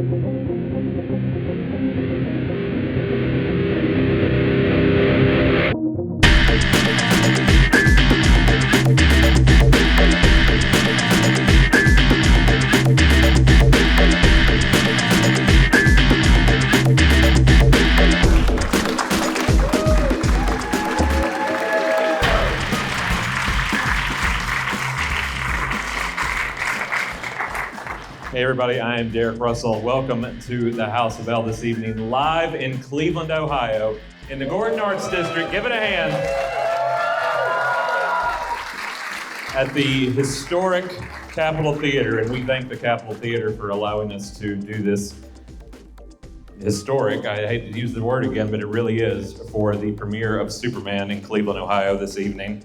Hey everybody, I am Derek Russell. Welcome to the House of L this evening, live in Cleveland, Ohio, in the Gordon Arts District. Give it a hand. At the historic Capitol Theater, and we thank the Capitol Theater for allowing us to do this historic, I hate to use the word again, but it really is, for the premiere of Superman in Cleveland, Ohio this evening.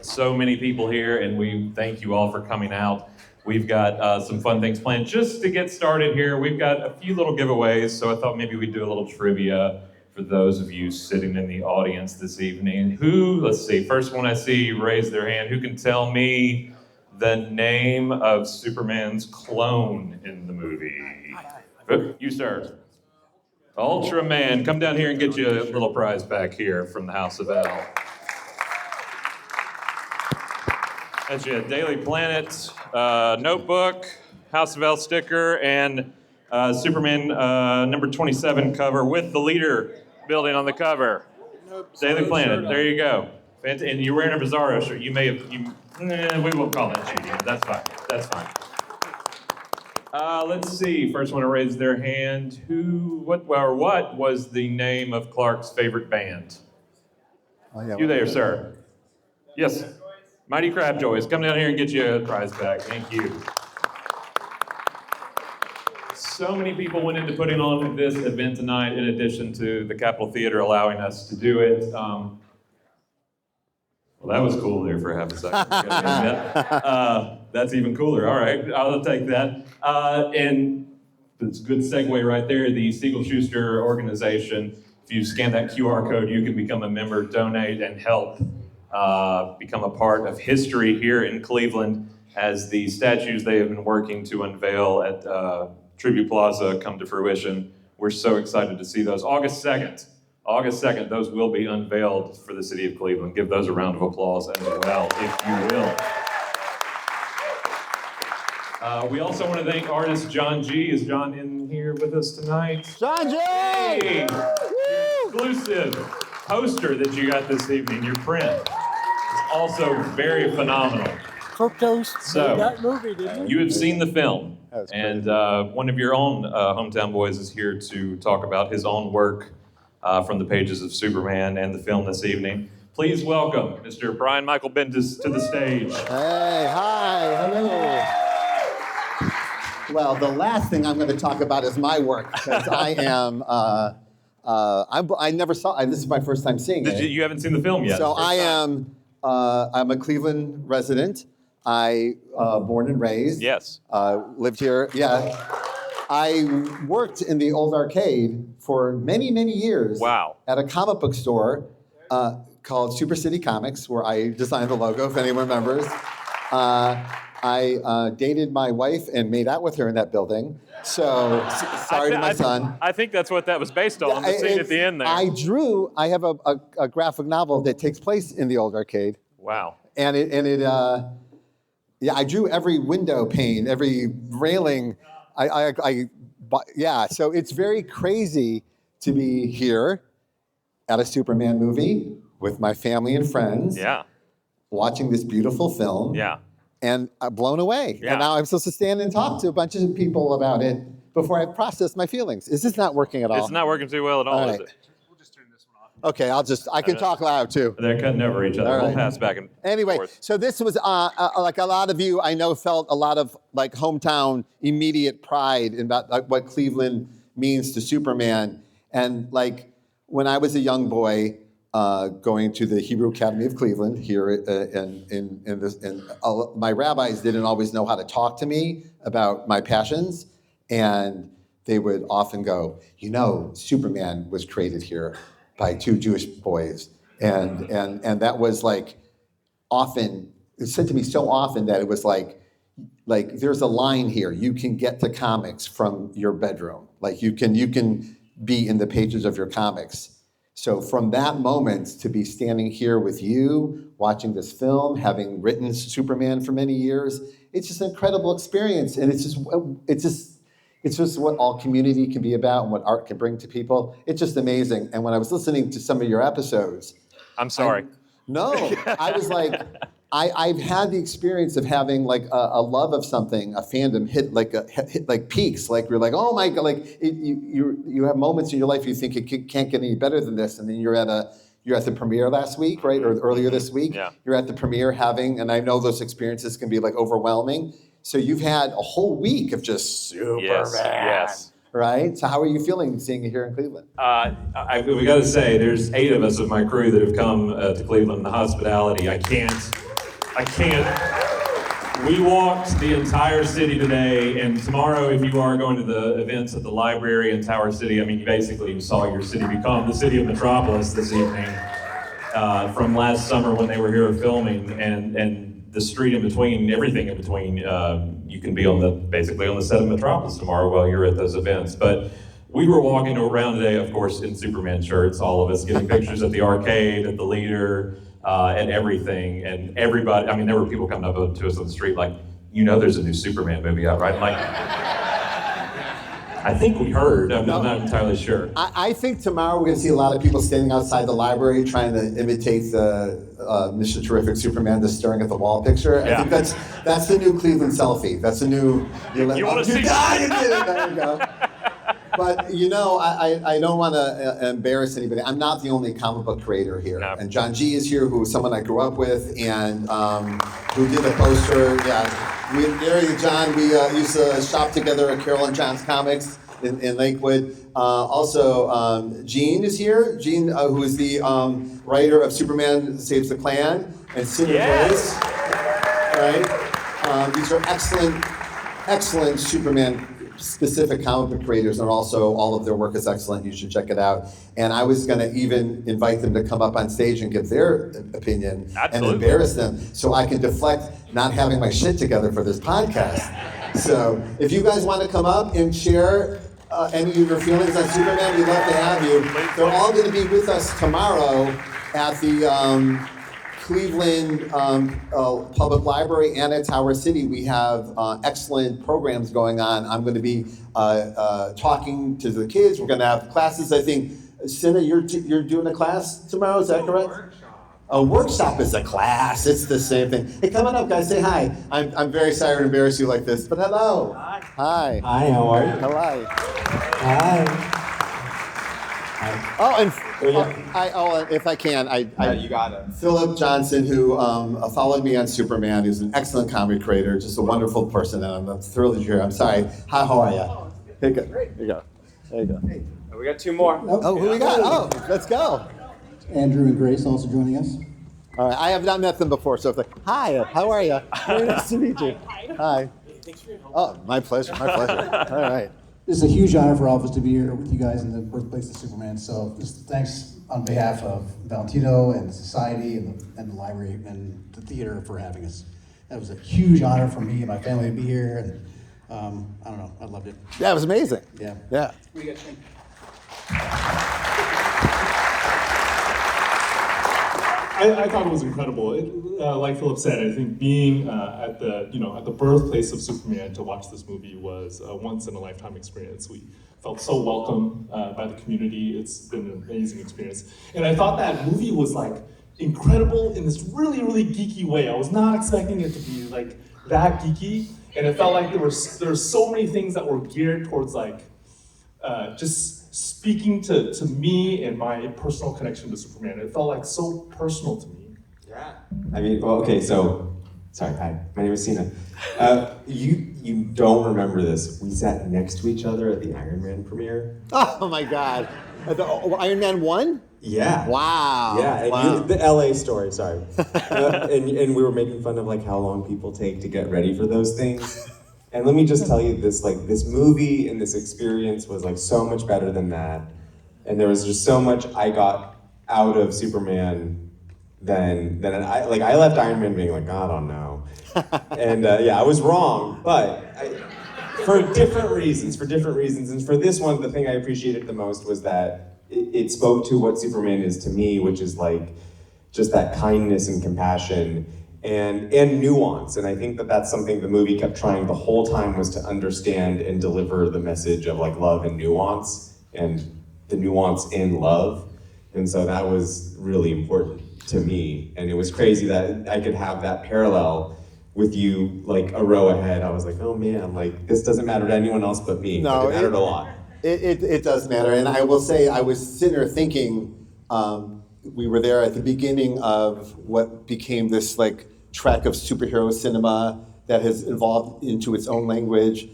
So many people here, and we thank you all for coming out. We've got some fun things planned. Just to get started here, we've got a few little giveaways, so I thought maybe we'd do a little trivia for those of you sitting in the audience this evening. Let's see, first one I see raise their hand. Who can tell me the name of Superman's clone in the movie? You, sir. Ultraman. Come down here and get you a little prize back here from the House of L. That's your Daily Planet notebook, House of L sticker, and Superman number 27 cover with the leader building on the cover. Daily Planet, there you go. And you're wearing a Bizarro shirt. You may have, we won't call that cheating. That's fine, that's fine. Let's see, first one to raise their hand. What was the name of Clark's favorite band? You there, sir. Yes. Mighty Crabjoys, come down here and get you a prize back. Thank you. So many people went into putting on this event tonight, in addition to the Capitol Theater allowing us to do it. Well, that was cool there for half a second. That's even cooler. All right, I'll take that. And it's a good segue right there. The Siegel-Schuster organization, if you scan that QR code, you can become a member, donate, and help become a part of history here in Cleveland as the statues they have been working to unveil at Tribute Plaza come to fruition. We're so excited to see those. August 2nd, those will be unveiled for the city of Cleveland. Give those a round of applause as well, if you will. We also want to thank artist John G. Is John in here with us tonight? John G! Hey! Exclusive poster that you got this evening, your print. Also very phenomenal. So, that movie, didn't you have seen the film, and one of your own hometown boys is here to talk about his own work from the pages of Superman and the film this evening. Please welcome Mr. Brian Michael Bendis to the stage. Hey, hi, hello. Well, the last thing I'm going to talk about is my work, because I am. I never saw. This is my first time seeing it. You haven't seen the film yet. So I am. I'm a Cleveland resident. I born and raised. Yes. Lived here. Yeah. I worked in the old arcade for many, many years. Wow. At a comic book store called Super City Comics, where I designed the logo, if anyone remembers. I dated my wife and made out with her in that building. So, sorry to my son. I think that's what that was based on, the scene at the end there. I have a graphic novel that takes place in the old arcade. Wow. And I drew every window pane, every railing. So it's very crazy to be here at a Superman movie with my family and friends. Yeah. Watching this beautiful film. Yeah. And I'm blown away. Yeah. And now I'm supposed to stand and talk to a bunch of people about it before I process my feelings. Is this not working at all? It's not working too well at all, is it? We'll just turn this one off. Okay, I can talk loud too. They're cutting over each other. All right. We'll pass back and Anyway, forth. so this was like a lot of you I know felt a lot of like hometown immediate pride in about like, what Cleveland means to Superman. And like when I was a young boy, going to the Hebrew Academy of Cleveland here, my rabbis didn't always know how to talk to me about my passions, and they would often go, Superman was created here by two Jewish boys, and that was like often, it said to me so often that it was like like there's a line here. You can get to comics from your bedroom. Like you can be in the pages of your comics. So from that moment to be standing here with you, watching this film, having written Superman for many years, it's just an incredible experience. And it's just what all community can be about and what art can bring to people. It's just amazing. And when I was listening to some of your episodes, I'm sorry. I was like, I've had the experience of having like a love of something, a fandom hit like peaks. Like you're like, oh my god, like you have moments in your life you think it can't get any better than this, and then you're at the premiere last week, right, or earlier this week. Yeah. You're at the premiere and I know those experiences can be like overwhelming. So you've had a whole week of just Superman. Yes. Right? So how are you feeling seeing it here in Cleveland? We got to say, there's 8 of us of my crew that have come to Cleveland. The hospitality, I can't. We walked the entire city today, and tomorrow, if you are going to the events at the library in Tower City, I mean, basically you saw your city become the city of Metropolis this evening from last summer when they were here filming, and the street in between, everything in between. You can be basically on the set of Metropolis tomorrow while you're at those events. But we were walking around today, of course, in Superman shirts, all of us, getting pictures at the arcade, at the Leader, and everything. And everybody, I mean, there were people coming up to us on the street like, there's a new Superman movie out, right? I'm like, I think we heard. I'm not entirely sure. I think tomorrow we're going to see a lot of people standing outside the library trying to imitate the Mr. Terrific Superman, the staring at the wall picture. Yeah. I think that's the new Cleveland selfie. That's the new. You want to see? You did it. There you go. But I don't want to embarrass anybody. I'm not the only comic book creator here. No. And John G is here, who is someone I grew up with, and who did the poster. Yeah. John, we used to shop together at Carol and John's Comics in Lakewood. Also, Gene is here. Gene, who is the writer of Superman Saves the Klan, and Sina Grace. Right? These are excellent Superman-specific comic book creators, and also all of their work is excellent. You should check it out. And I was going to even invite them to come up on stage and give their opinion and embarrass them, so I can deflect not having my shit together for this podcast. So if you guys want to come up and share any of your feelings on Superman, we'd love to have you. They're all going to be with us tomorrow at the Cleveland Public Library and at Tower City. We have excellent programs going on. I'm going to be talking to the kids. We're going to have classes. I think, Sina, you're doing a class tomorrow, is that correct? A workshop is a class. It's the same thing. Hey, come on up, guys. Say hi. I'm very sorry to embarrass you like this, but hello. Hi. Hi. Hi, how are you? Hello. Hi. Oh, and if I can, You got it. Phillip Johnson, who followed me on Superman, who's an excellent comic creator, just a wonderful person, and I'm thrilled that you're here. I'm sorry. Hi, how are you? Here you go. There you go. Hey. We got 2 more. Oh, who we got? Oh, let's go. Andrew and Grace also joining us. All right, I have not met them before, so it's like, hi, how are you? Very nice to meet you. Hi. Thanks for your help. Oh, my pleasure. All right. This is a huge honor for all of us to be here with you guys in the birthplace of Superman. So just thanks on behalf of Valentino and the society and the library and the theater for having us. That was a huge honor for me and my family to be here. And I don't know, I loved it. Yeah, it was amazing. Yeah. Yeah. What do you guys think? I thought it was incredible. Like Phillip said, I think being at the birthplace of Superman to watch this movie was a once in a lifetime experience. We felt so welcome by the community. It's been an amazing experience, and I thought that movie was like incredible in this really, really geeky way. I was not expecting it to be like that geeky, and it felt like there were so many things that were geared towards like just speaking to me and my personal connection to Superman. It felt like so personal to me. Yeah. I mean, well, okay, so, sorry, hi, my name is Sina. You don't remember this. We sat next to each other at the Iron Man premiere. Oh my God. Iron Man 1? Yeah. Wow. Yeah, and the LA story, sorry. And we were making fun of like how long people take to get ready for those things. And let me just tell you this, like this movie and this experience was like so much better than that. And there was just so much I got out of Superman than I left Iron Man being like, I don't know. And yeah, I was wrong, but for different reasons. And for this one, the thing I appreciated the most was that it spoke to what Superman is to me, which is like just that kindness and compassion and nuance. And I think that that's something the movie kept trying the whole time, was to understand and deliver the message of like love and nuance, and the nuance in love. And so that was really important to me. And it was crazy that I could have that parallel with you like a row ahead. I was like, oh man, like this doesn't matter to anyone else but me. No, Like, it mattered a lot. It does matter. And I will say, I was sitting there thinking, we were there at the beginning of what became this like trek of superhero cinema that has evolved into its own language,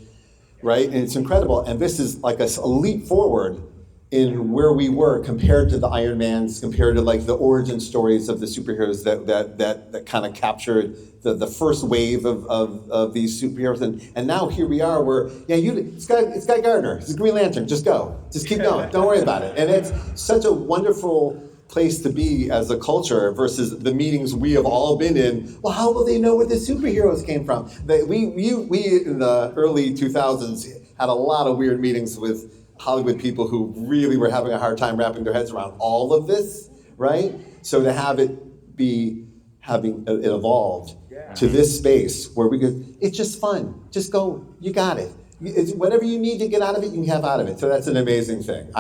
right? And it's incredible. And this is like a leap forward in where we were compared to the Iron Mans, compared to like the origin stories of the superheroes that kind of captured the first wave of these superheroes. And now here we are where, yeah, it's Guy Gardner, it's the Green Lantern, just go. Just keep going, don't worry about it. And it's such a wonderful place to be as a culture versus the meetings we have all been in. Well, how will they know where the superheroes came from? We in the early 2000s had a lot of weird meetings with Hollywood people who really were having a hard time wrapping their heads around all of this, right? So to have it be having it evolved to this space where we go, it's just fun. Just go, you got it. It's whatever you need to get out of it, you can have out of it. So that's an amazing thing.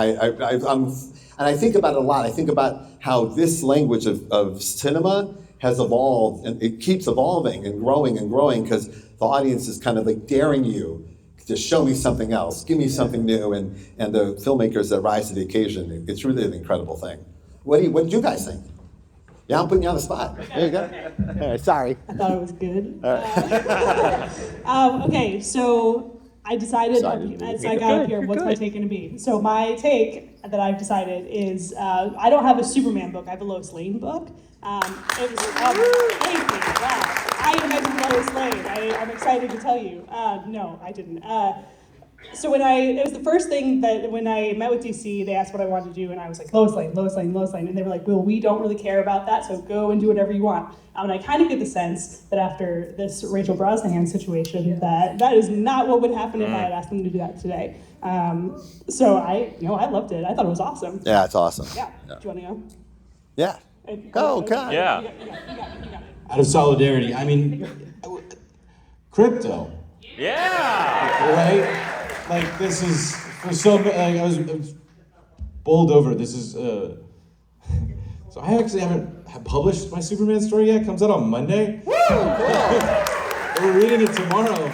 And I think about it a lot. I think about how this language of cinema has evolved, and it keeps evolving and growing because the audience is kind of like daring you to show me something else, give me something new, and the filmmakers that rise to the occasion. It's really an incredible thing. What did you guys think? Yeah, I'm putting you on the spot. There you go. All right, sorry. I thought it was good. All right. Okay, so I decided, as I got up here, what's my take going to be? So my take that I've decided is, I don't have a Superman book, I have a Lois Lane book. It was, thank you, wow. I invented Lois Lane, I'm excited to tell you. No, I didn't. So it was the first thing that when I met with DC, they asked what I wanted to do, and I was like, Lois Lane. And they were like, well, we don't really care about that, so go and do whatever you want. And I kind of get the sense that after this Rachel Brosnahan situation, that is not what would happen if I had asked them to do that today. So I loved it. I thought it was awesome. Yeah, it's awesome. Yeah. Do you want to go? Yeah. Go, God. Yeah. You got it. Out of solidarity, I mean, crypto, Yeah. right? Like this is for so. Like, I was bowled over. This is. So I actually haven't published my Superman story yet. It comes out on Monday. We're reading it tomorrow,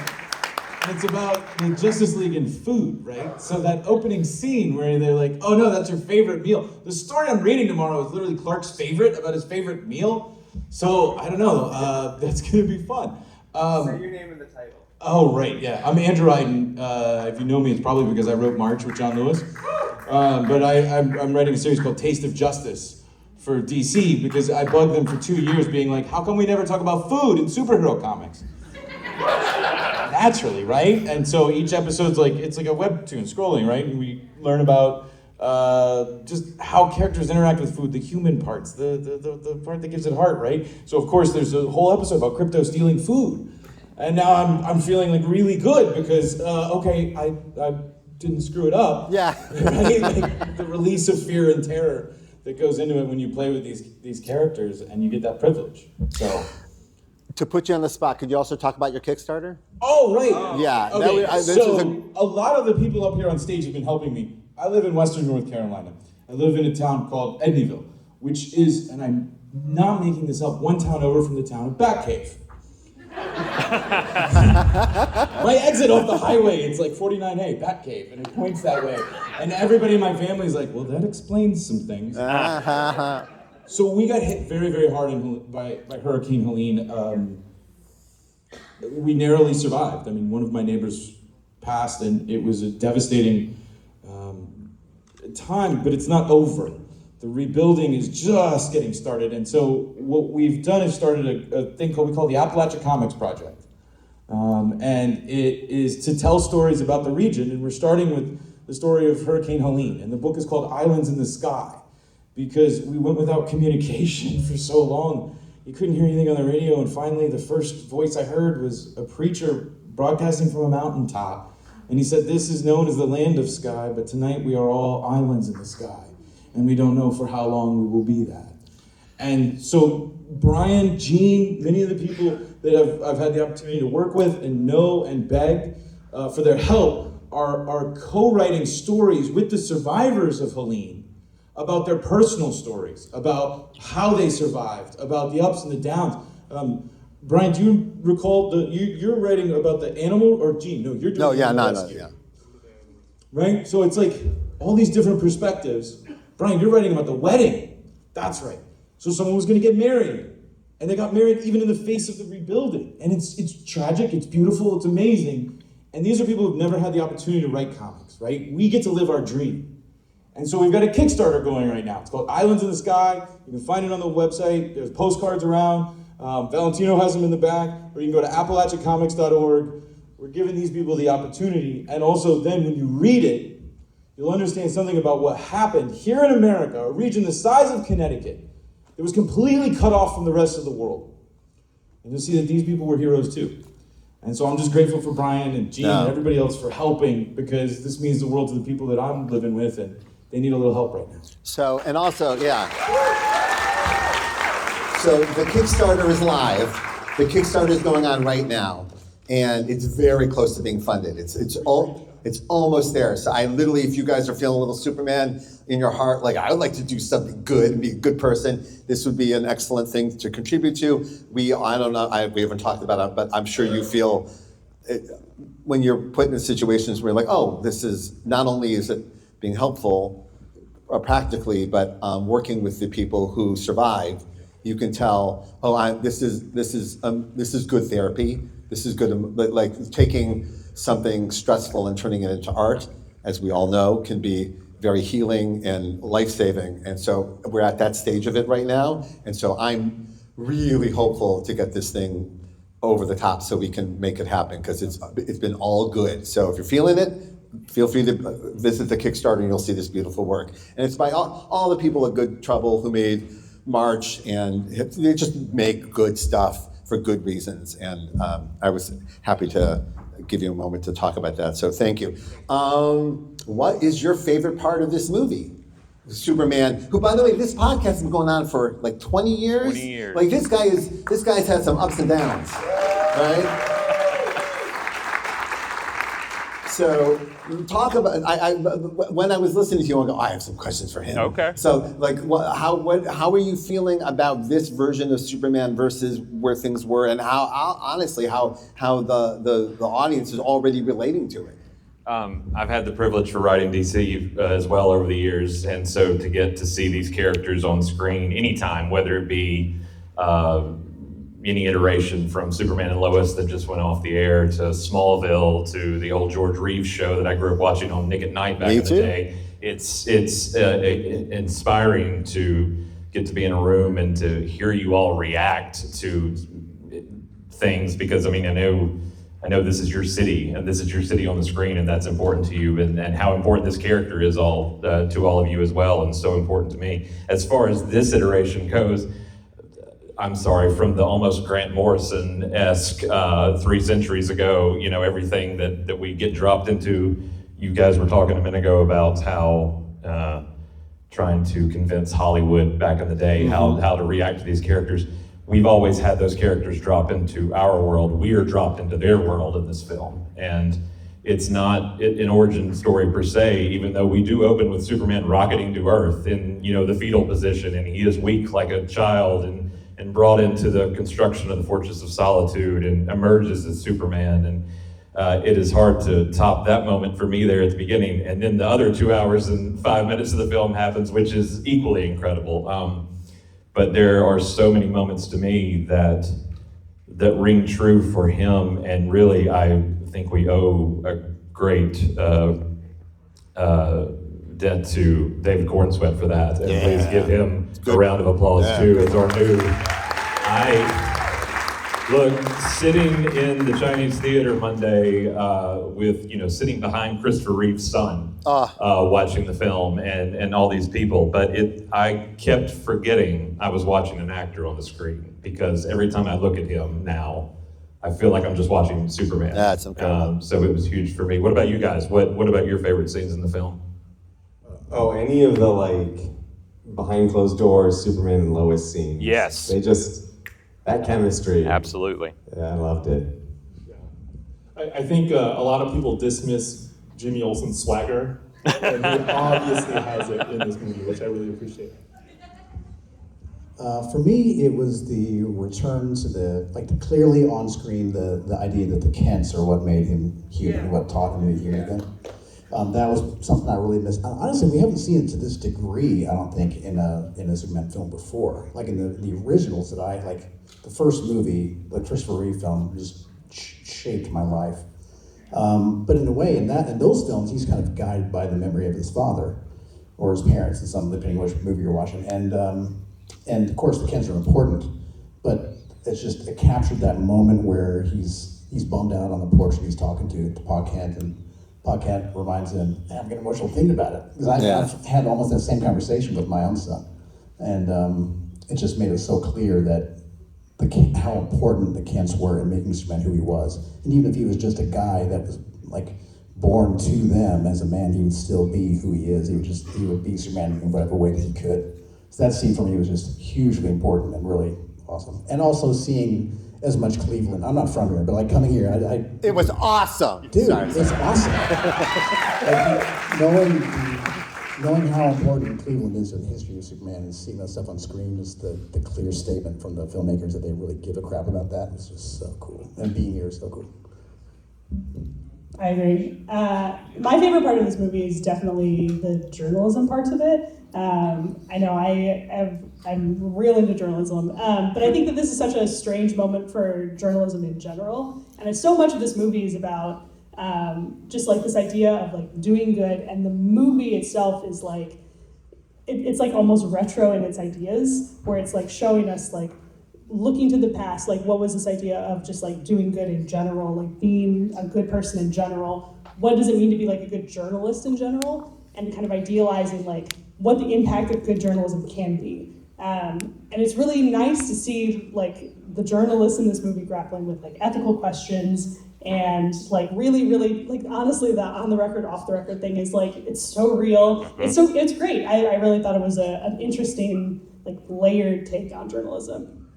and it's about the Justice League and food, right? So that opening scene where they're like, "Oh no, that's your favorite meal." The story I'm reading tomorrow is literally Clark's favorite about his favorite meal. So I don't know. That's gonna be fun. Say your name in the title. Oh, right, yeah. I'm Andrew Aydin. If you know me, it's probably because I wrote March with John Lewis. But I'm writing a series called Taste of Justice for DC because I bugged them for 2 years being like, how come we never talk about food in superhero comics? Naturally, right? And so each episode's like, it's like a webtoon scrolling, right? And we learn about just how characters interact with food, the human parts, the part that gives it heart, right? So of course there's a whole episode about crypto stealing food. And now I'm feeling like really good because okay, I didn't screw it up. Yeah. Right? Like the release of fear and terror that goes into it when you play with these characters and you get that privilege. So To put you on the spot, could you also talk about your Kickstarter? oh right. Yeah. Okay. This So is a lot of the people up here on stage have been helping me. I live in Western North Carolina. I live in a town called Edneyville, which is, and I'm not making this up, one town over from the town of Batcave. My exit off the highway, it's like 49A, Batcave, and it points that way. And everybody in my family is like, well, that explains some things. So we got hit very, very hard by Hurricane Helene. We narrowly survived. I mean, one of my neighbors passed, and it was a devastating time, but it's not over. The rebuilding is just getting started, and so what we've done is started a thing we call the Appalachia Comics Project. And it is to tell stories about the region, and we're starting with the story of Hurricane Helene, and the book is called Islands in the Sky, because we went without communication for so long you couldn't hear anything on the radio, and finally the first voice I heard was a preacher broadcasting from a mountaintop. And he said, "This is known as the land of sky, but tonight we are all islands in the sky, and we don't know for how long we will be that." And so Brian, Gene, many of the people that I've had the opportunity to work with and know and beg for their help are co-writing stories with the survivors of Helene about their personal stories, about how they survived, about the ups and the downs. Brian, do you recall you're writing about the animal, or Gene? No, you're doing rescue. Yeah. Right? So it's like all these different perspectives. Brian, you're writing about the wedding. That's right. So someone was going to get married, and they got married even in the face of the rebuilding. And it's tragic, it's beautiful, it's amazing. And these are people who've never had the opportunity to write comics, right? We get to live our dream. And so we've got a Kickstarter going right now. It's called Islands in the Sky. You can find it on the website. There's postcards around. Valentino has them in the back. Or you can go to appalachiacomics.org. We're giving these people the opportunity. And also then when you read it, you'll understand something about what happened here in America, a region the size of Connecticut. It was completely cut off from the rest of the world. And you'll see that these people were heroes too. And so I'm just grateful for Brian and Gene and everybody else for helping, because this means the world to the people that I'm living with, and they need a little help right now. So, and also, so the Kickstarter is live. The Kickstarter is going on right now, and it's very close to being funded. It's almost there. So I literally, if you guys are feeling a little Superman in your heart, like I would like to do something good and be a good person, this would be an excellent thing to contribute to. We haven't talked about it, but I'm sure you feel when you're put in situations where you're like, oh, this is, not only is it being helpful practically, but working with the people who survive, you can tell, oh, this is good therapy. This is good, like taking something stressful and turning it into art, as we all know, can be very healing and life-saving. And so we're at that stage of it right now. And so I'm really hopeful to get this thing over the top so we can make it happen, because it's been all good. So if you're feeling it, feel free to visit the Kickstarter and you'll see this beautiful work. And it's by all the people at Good Trouble who made March, and they just make good stuff for good reasons. And I was happy to give you a moment to talk about that. So thank you. What is your favorite part of this movie? Superman, who, by the way, this podcast has been going on for like 20 years. 20 years. Like this guy's had some ups and downs, right? So talk about, when I was listening to you, I go, I have some questions for him. Okay. So like, how are you feeling about this version of Superman versus where things were, and how the audience is already relating to it? I've had the privilege for writing DC as well over the years, and so to get to see these characters on screen anytime, whether it be any iteration from Superman and Lois that just went off the air, to Smallville, to the old George Reeves show that I grew up watching on Nick at Night back in the day. It's inspiring to get to be in a room and to hear you all react to things, because I mean, I know this is your city, and this is your city on the screen, and that's important to you, and how important this character is to all of you as well, and so important to me. As far as this iteration goes, I'm sorry, from the almost Grant Morrison-esque 3 centuries ago, you know, everything that we get dropped into. You guys were talking a minute ago about how trying to convince Hollywood back in the day how to react to these characters. We've always had those characters drop into our world. We are dropped into their world in this film. And it's not an origin story per se, even though we do open with Superman rocketing to Earth in, you know, the fetal position, and he is weak like a child, and brought into the construction of the Fortress of Solitude, and emerges as Superman. And it is hard to top that moment for me there at the beginning. And then the other 2 hours and 5 minutes of the film happens, which is equally incredible. But there are so many moments to me that ring true for him, and really I think we owe a great debt to David Cornsweet for that. And please give him a round of applause too, as our new. Look, sitting in the Chinese theater Monday sitting behind Christopher Reeve's son, watching the film and all these people, but I kept forgetting I was watching an actor on the screen, because every time I look at him now, I feel like I'm just watching Superman. That's incredible. So it was huge for me. What about you guys? What about your favorite scenes in the film? Oh, any of the behind closed doors Superman and Lois scenes. Yes. They just, that chemistry. Absolutely. Yeah, I loved it. I think a lot of people dismiss Jimmy Olsen's swagger, and he obviously has it in this movie, which I really appreciate. For me, it was the return to the clearly on screen, the idea that the Kents are what made him human, what taught him to be human again. That was something I really missed. Honestly, we haven't seen it to this degree, I don't think, in a Superman film before. Like in the originals that the first movie, the Christopher Reeve film, just shaped my life. But in a way, in those films, he's kind of guided by the memory of his father or his parents, depending on which movie you're watching. And of course, the Kents are important, but it captured that moment where he's bummed out on the porch and he's talking to Pa Kent, and Pa Kent reminds him, I'm getting emotional thinking about it. Because I've had almost that same conversation with my own son. And it just made it so clear that how important the Kents were in making Superman who he was. And even if he was just a guy that was born to them as a man, he would still be who he is. He would be Superman in whatever way that he could. So that scene for me was just hugely important and really awesome. And also seeing as much Cleveland. I'm not from here, but coming here, It was awesome. Dude, it's awesome. Knowing how important Cleveland is in the history of Superman and seeing that stuff on screen, just the clear statement from the filmmakers that they really give a crap about that was just so cool. And being here is so cool. I agree. My favorite part of this movie is definitely the journalism parts of it. I know I'm real into journalism, but I think that this is such a strange moment for journalism in general. And so much of this movie is about just this idea of doing good, and the movie itself is it's almost retro in its ideas, where it's showing us looking to the past, what was this idea of just doing good in general, being a good person in general. What does it mean to be a good journalist in general, and kind of idealizing what the impact of good journalism can be. And it's really nice to see the journalists in this movie grappling with ethical questions, and really honestly, the on the record, off the record thing is it's so real. It's great. I really thought it was an interesting layered take on journalism.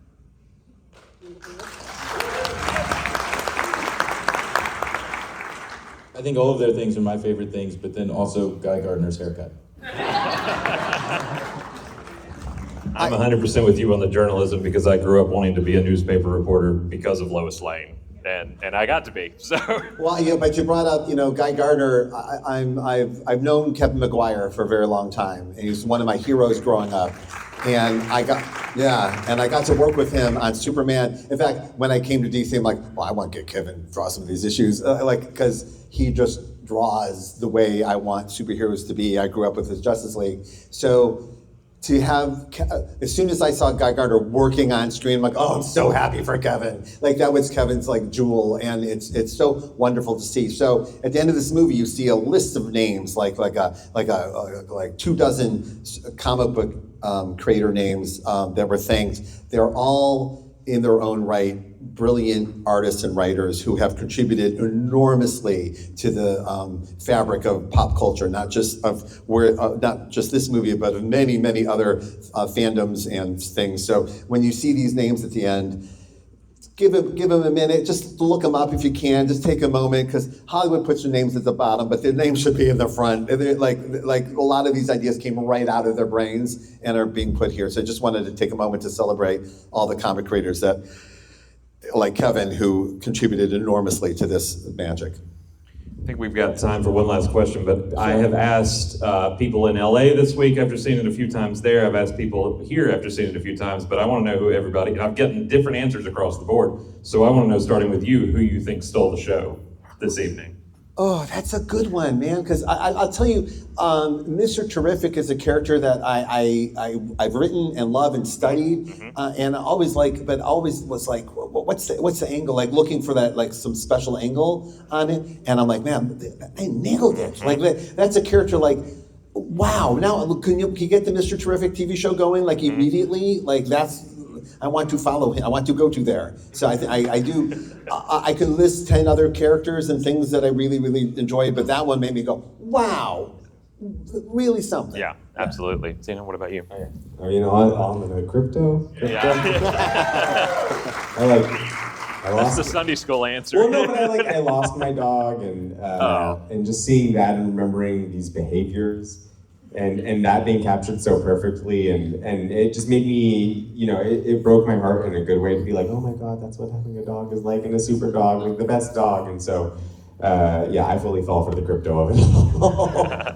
I think all of their things are my favorite things, but then also Guy Gardner's haircut. I'm 100% with you on the journalism, because I grew up wanting to be a newspaper reporter because of Lois Lane, and I got to be. So. Well, but you brought up, Guy Gardner. I've known Kevin McGuire for a very long time, and he's one of my heroes growing up. And I got to work with him on Superman. In fact, when I came to DC, I'm I want to get Kevin to draw some of these issues, because he just draws the way I want superheroes to be. I grew up with his Justice League, so to have, as soon as I saw Guy Gardner working on screen, I'm I'm so happy for Kevin. That was Kevin's jewel, and it's so wonderful to see. So at the end of this movie, you see a list of names, like 24 comic book creator names that were thanked. They're all in their own right brilliant artists and writers who have contributed enormously to the fabric of pop culture, not just this movie, but of many, many other fandoms and things. So when you see these names at the end, give them a minute, just look them up if you can, just take a moment, because Hollywood puts their names at the bottom, but their names should be in the front. Like a lot of these ideas came right out of their brains and are being put here. So I just wanted to take a moment to celebrate all the comic creators that, like Kevin, who contributed enormously to this magic. I think we've got time for one last question, but I have asked people in LA this week after seeing it a few times there. I've asked people here after seeing it a few times, but I want to know who everybody, I've gotten different answers across the board. So I want to know, starting with you, who you think stole the show this evening. Oh, that's a good one, man. Because I'll tell you, Mr. Terrific is a character that I've written and love and studied, and I always but always was like, what's the angle? Like looking for that like some special angle on it, and I'm like, man, they nailed it. Like that's a character like. Wow! Now, can you get the Mr. Terrific TV show going like immediately? Like I want to follow him. I want to go to there. So I do. I could list 10 other characters and things that I really, really enjoyed, but that one made me go, wow, really something. Yeah, absolutely. Sina, what about you? Oh, you know, on the crypto. I That's lost the Sunday school answer. Well, no, but I lost my dog, and just seeing that and remembering these behaviors, and that being captured so perfectly, and it just made me, you know, it broke my heart in a good way to be like, oh my God, that's what having a dog is like, and a super dog, like the best dog, and so, yeah, I fully fall for the crypto of it all.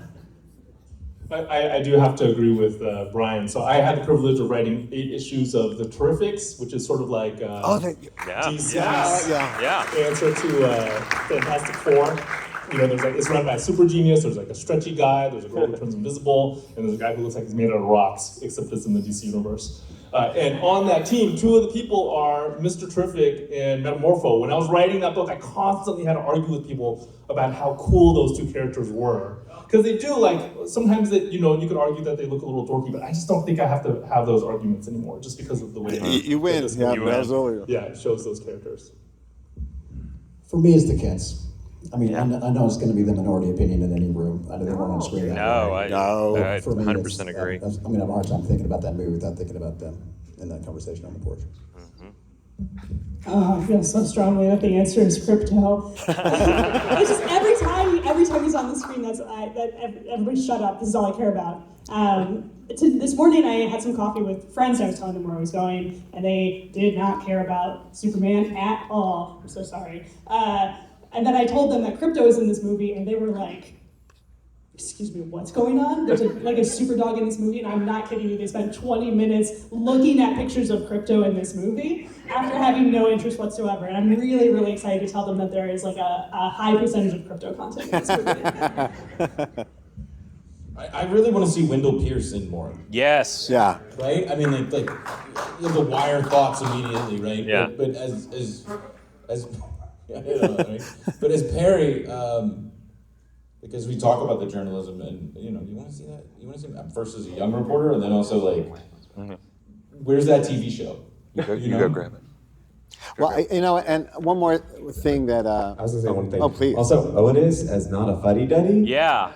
I do have to agree with Brian. So I had the privilege of writing 8 issues of The Terrifics, which is sort of like DC's answer to Fantastic Four. You know, it's run by a super genius. There's like a stretchy guy. There's a girl who turns invisible, and there's a guy who looks like he's made out of rocks, except it's in the DC universe. And on that team, 2 of the people are Mr. Terrific and Metamorpho. When I was writing that book, I constantly had to argue with people about how cool those 2 characters were. Because they do, like, sometimes that, you know, you could argue that they look a little dorky, but I just don't think I have to have those arguments anymore, just because of the way You win. Yeah, it shows those characters. For me, it's the kids. I mean, I know it's going to be the minority opinion in any room. I know they weren't on screen. I For me, 100% agree. I mean, I have a hard time thinking about that movie without thinking about them in that conversation on the porch. Oh, I feel so strongly that the answer is crypto. It's just every time he's on the screen, everybody shut up. This is all I care about. This morning I had some coffee with friends. I was telling them where I was going, and they did not care about Superman at all. I'm so sorry. And then I told them that crypto is in this movie, and they were like, excuse me, what's going on? There's a super dog in this movie, and I'm not kidding you. They spent 20 minutes looking at pictures of crypto in this movie after having no interest whatsoever. And I'm really, really excited to tell them that there is like a high percentage of crypto content in this movie. I really want to see Wendell Pierce in more. Yes. Yeah. Right? I mean, like you have the wire thoughts immediately, right? Yeah. But as I don't know, right? But as Perry, because we talk about the journalism, and you know, you want to see that. You want to see first as a young reporter, and then also like, where's that TV show? You go grab it. Well, you know, and one more thing that I was gonna say one thing. Oh, please. Also, Otis as not a fuddy-duddy. Yeah.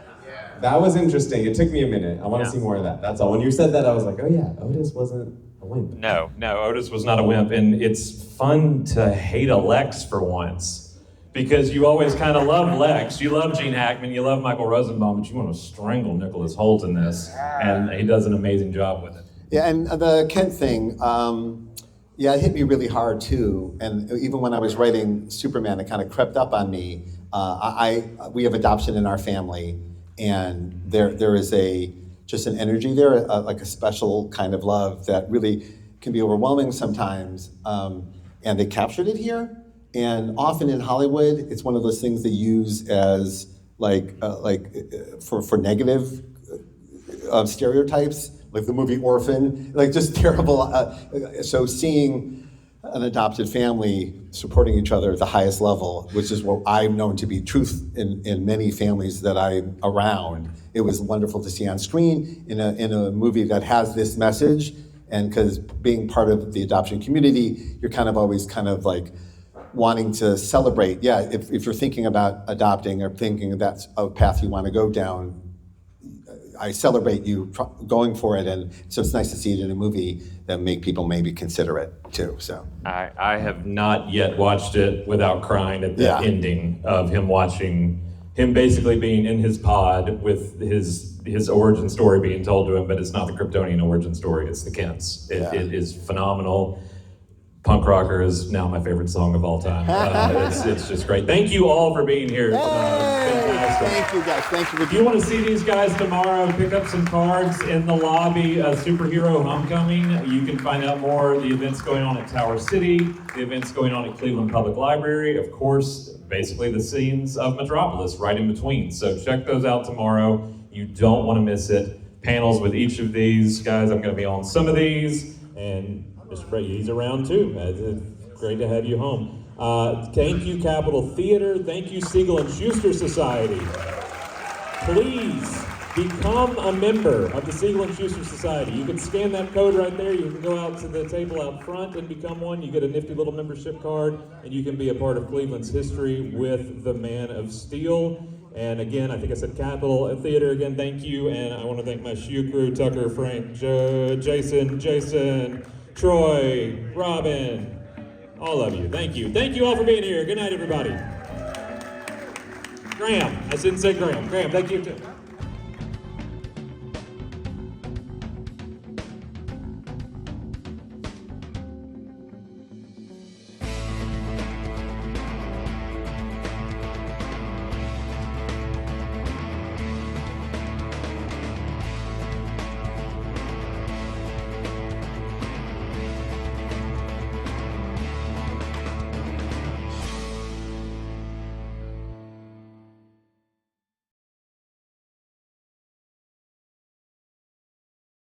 That was interesting. It took me a minute. I want to see more of that. That's all. When you said that, I was like, oh yeah, Otis wasn't a wimp. No, Otis was not a wimp, and it's fun to hate a Lex for once, because you always kind of love Lex. You love Gene Hackman, you love Michael Rosenbaum, but you want to strangle Nicholas Hoult in this, and he does an amazing job with it. Yeah, and the Kent thing, it hit me really hard too. And even when I was writing Superman, it kind of crept up on me. We have adoption in our family, and there is just an energy there, like a special kind of love that really can be overwhelming sometimes. And they captured it here. And often in Hollywood, it's one of those things they use as for negative stereotypes, like the movie Orphan, like just terrible. So seeing an adopted family supporting each other at the highest level, which is what I've known to be truth in many families that I'm around, it was wonderful to see on screen in a movie that has this message. And because being part of the adoption community, you're kind of always kind of like wanting to celebrate. Yeah, if you're thinking about adopting or thinking that's a path you want to go down, I celebrate you going for it, and so it's nice to see it in a movie that make people maybe consider it too. So I have not yet watched it without crying at the ending of him basically being in his pod with his origin story being told to him, but it's not the Kryptonian origin story, it's the Kents. It is phenomenal. Punk Rocker is now my favorite song of all time. It's just great. Thank you all for being here. Thank you guys. Thank you. If you want to see these guys tomorrow, pick up some cards in the lobby. Superhero Homecoming. You can find out more. The events going on at Tower City. The events going on at Cleveland Public Library. Of course, basically the scenes of Metropolis right in between. So check those out tomorrow. You don't want to miss it. Panels with each of these guys. I'm going to be on some of these. And Mr. Brady, he's around too. It's great to have you home. Thank you, Capitol Theater. Thank you, Siegel and Schuster Society. Please become a member of the Siegel and Schuster Society. You can scan that code right there. You can go out to the table out front and become one. You get a nifty little membership card, and you can be a part of Cleveland's history with the Man of Steel. And again, I think I said Capitol Theater again, thank you. And I want to thank my shoe crew, Tucker, Frank, Jason, Troy, Robin, all of you. Thank you. Thank you all for being here. Good night, everybody. Graham, I didn't say Graham. Graham, thank you too.